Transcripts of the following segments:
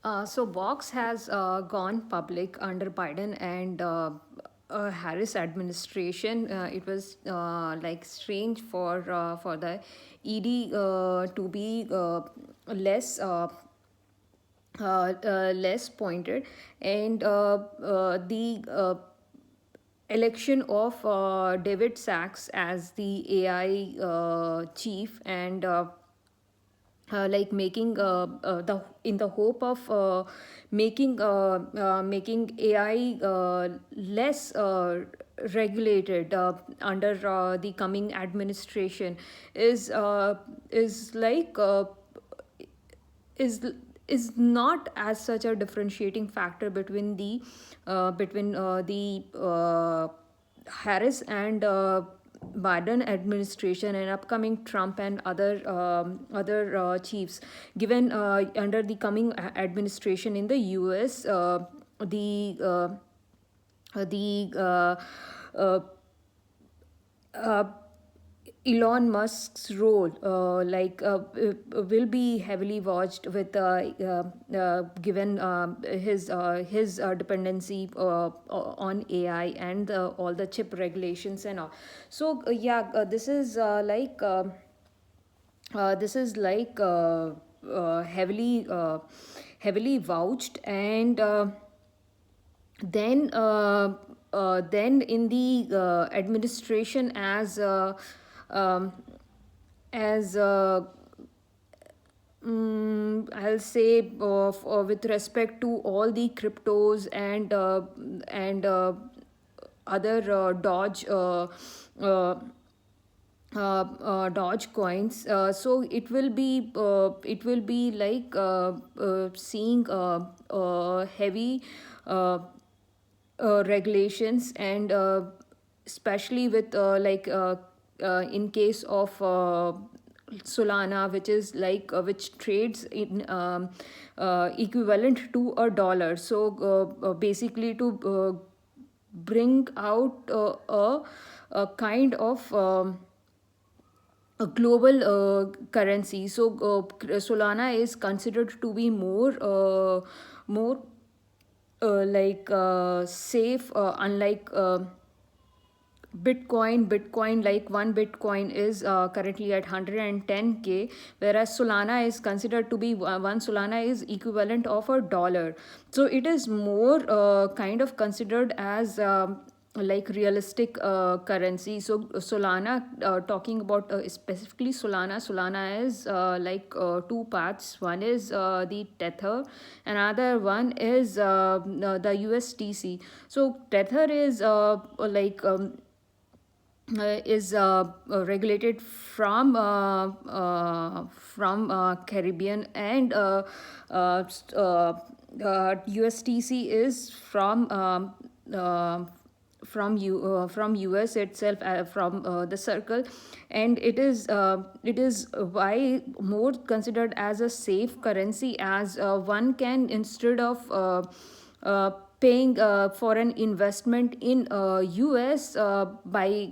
So Vox has gone public under Biden and Harris administration. It was like strange for the ED to be less less pointed, and the election of David Sachs as the AI chief, and like making the in the hope of making AI less regulated under the coming administration is like is is not as such a differentiating factor between the Harris and Biden administration and upcoming Trump and other chiefs. Given under the coming administration in the U.S., the uh, uh, Elon Musk's role will be heavily watched with given his dependency on AI and all the chip regulations and all. So this is like heavily vouched, and then in the administration um, as I'll say with respect to all the cryptos and other uh, Doge coins. So it will be like seeing heavy uh, regulations, and especially with in case of Solana, which is like which trades in equivalent to a dollar. So basically to bring out a kind of a global currency. So Solana is considered to be more safe, unlike Bitcoin. Like one Bitcoin is currently at 110K, whereas Solana is considered to be one Solana is equivalent of a dollar. So it is more kind of considered as like realistic currency. So Solana, talking about specifically Solana is like two parts. One is the Tether, another one is the USDC. So Tether is is regulated from Caribbean, and USDC is from US itself, from the Circle, and it is why more considered as a safe currency, as one can, instead of paying for an investment in US by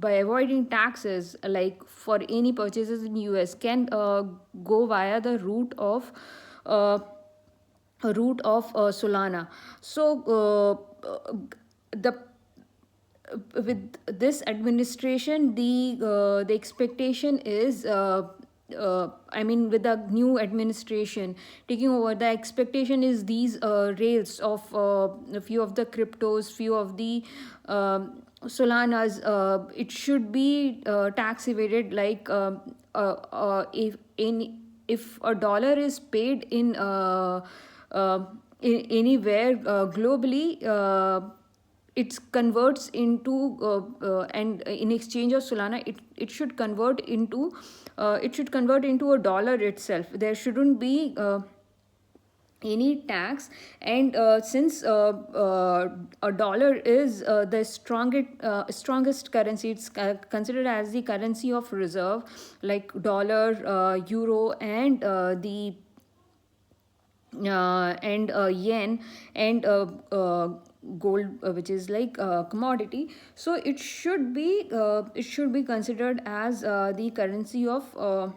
avoiding taxes, like for any purchases in US, can go via the uh, route of Solana. So the with this administration, the expectation is I mean, with the new administration taking over, the expectation is these rails of a few of the cryptos, few of the Solanas, it should be tax evaded, like if a dollar is paid anywhere globally, it converts into and in exchange of Solana, it should convert into a dollar itself. There shouldn't be any tax, and since a dollar is the strongest currency, it's considered as the currency of reserve, like dollar, euro, and the and yen, and gold, which is like commodity. So it should be considered as the currency of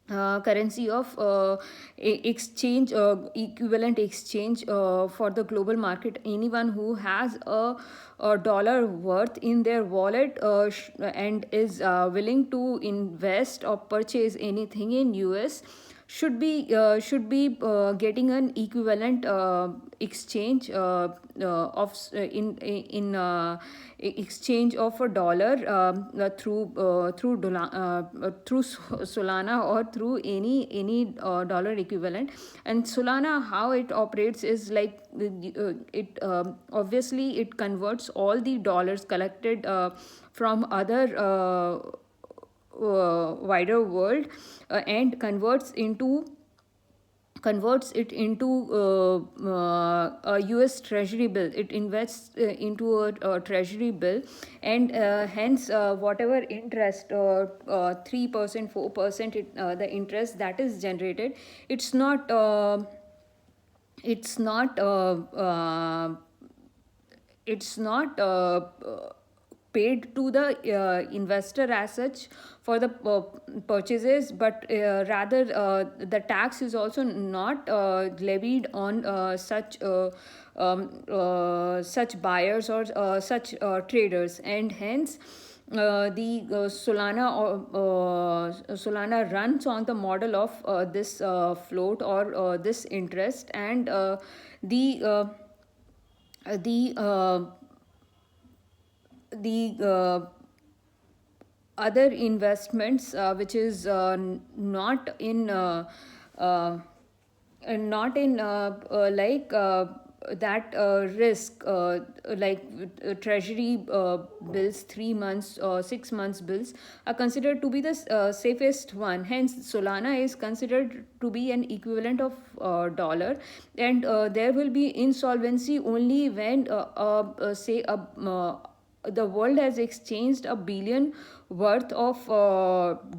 currency of exchange, equivalent exchange for the global market. Anyone who has a dollar worth in their wallet and is willing to invest or purchase anything in US should be getting an equivalent exchange exchange of a dollar through Solana or through any dollar equivalent. And Solana, how it operates is like it obviously it converts all the dollars collected from other wider world and converts it into a US treasury bill. It invests into a treasury bill, and hence whatever interest 3%, 4%, the interest that is generated, it's not it's not it's not paid to the investor as such for the purchases, but rather the tax is also not levied on such buyers or such traders. And hence the Solana runs on the model of this float or this interest, and the other investments which is uh, not in like that risk like treasury bills, 3 months or 6 months bills are considered to be the safest one. Hence Solana is considered to be an equivalent of dollar, and there will be insolvency only when say the world has exchanged $1 billion worth of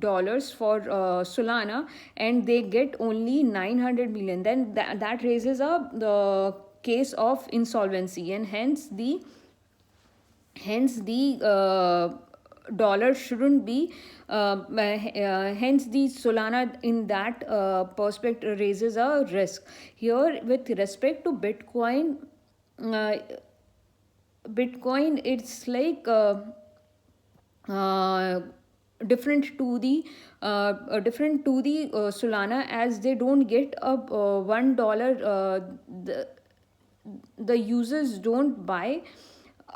dollars for Solana, and they get only 900 million. Then that raises up the case of insolvency, and hence the dollar shouldn't be hence the Solana in that perspective raises a risk. Here with respect to uh, Bitcoin, it's like uh, different to the Solana, as they don't get a $1. The users don't buy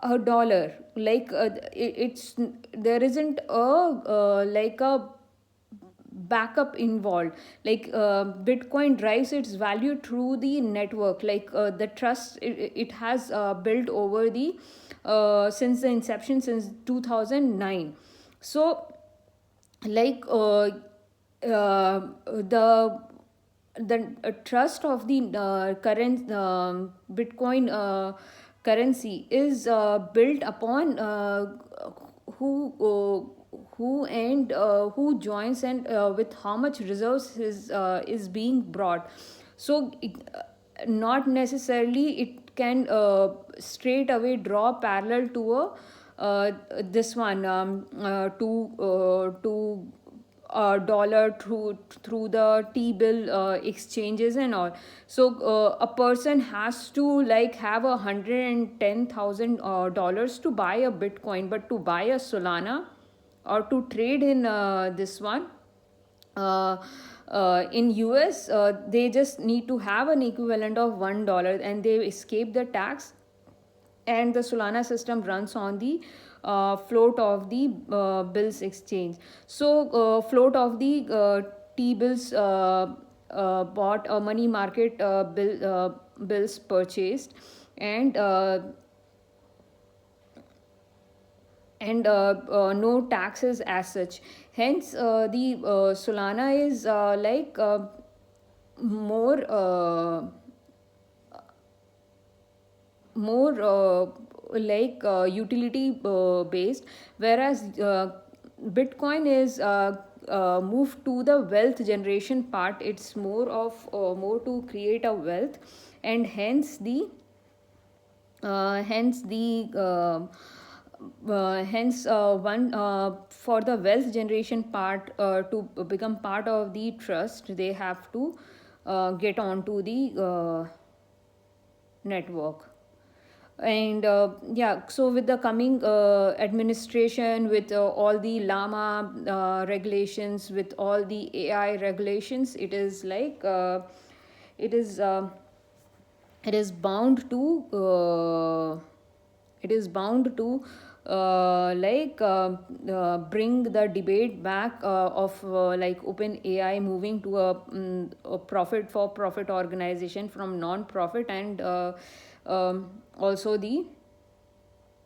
a dollar, like it's there isn't a like a backup involved. Like Bitcoin drives its value through the network, like the trust it has built over the since the inception, since 2009. So like the trust of the current Bitcoin currency is built upon who who joins, and with how much reserves is being brought. So not necessarily it can straight away draw parallel to a this one to dollar through the T-bill exchanges and all. So a person has to like have $110,000 dollars to buy a Bitcoin, but to buy a Solana or to trade in this one in US, they just need to have an equivalent of $1, and they escape the tax. And the Solana system runs on the float of the bills exchange. So float of the T-bills bought, money market bills purchased, and no taxes as such. Hence the Solana is like more more like utility based, whereas Bitcoin is moved to the wealth generation part. It's more to create a wealth, and hence the hence one for the wealth generation part, to become part of the trust, they have to get onto the network. And yeah, so with the coming administration, with all the llama regulations, with all the AI regulations, it is like it is it is bound to it is bound to bring the debate back of like open AI moving to a profit for profit organization from non profit, and also the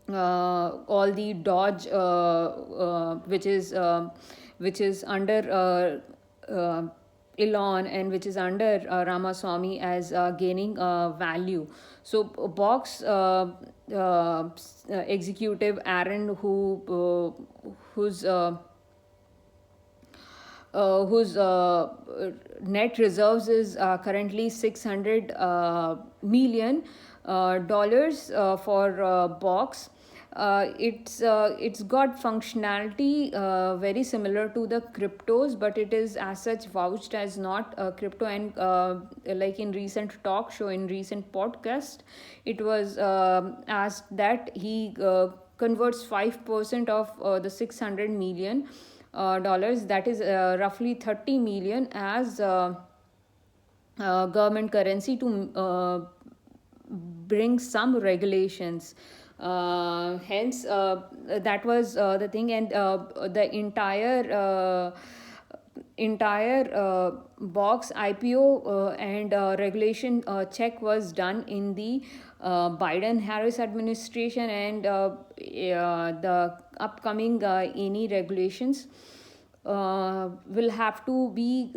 all the Dodge, which is under Elon, and which is under Ramaswamy, as gaining value. So Box executive Aaron, whose net reserves is currently 600 million dollars for Box. It's got functionality very similar to the cryptos, but it is as such vouched as not crypto. And like in recent talk show, in recent podcast, it was asked that he converts 5% of the 600 million dollars, that is roughly 30 million, as government currency to bring some regulations. Hence, that was the thing. And the entire Box IPO and regulation check was done in the Biden Harris administration, and the upcoming any regulations will have to be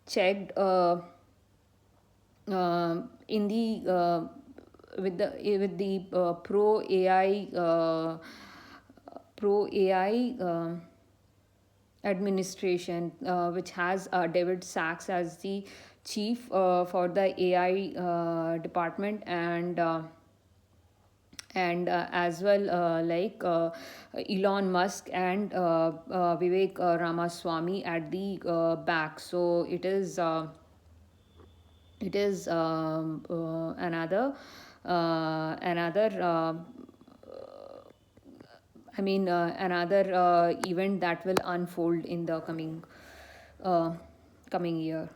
checked in the with the pro AI administration, which has David Sachs as the chief for the AI department, and as well Elon Musk and Vivek Ramaswamy at the back. So it is another another event that will unfold in the coming year.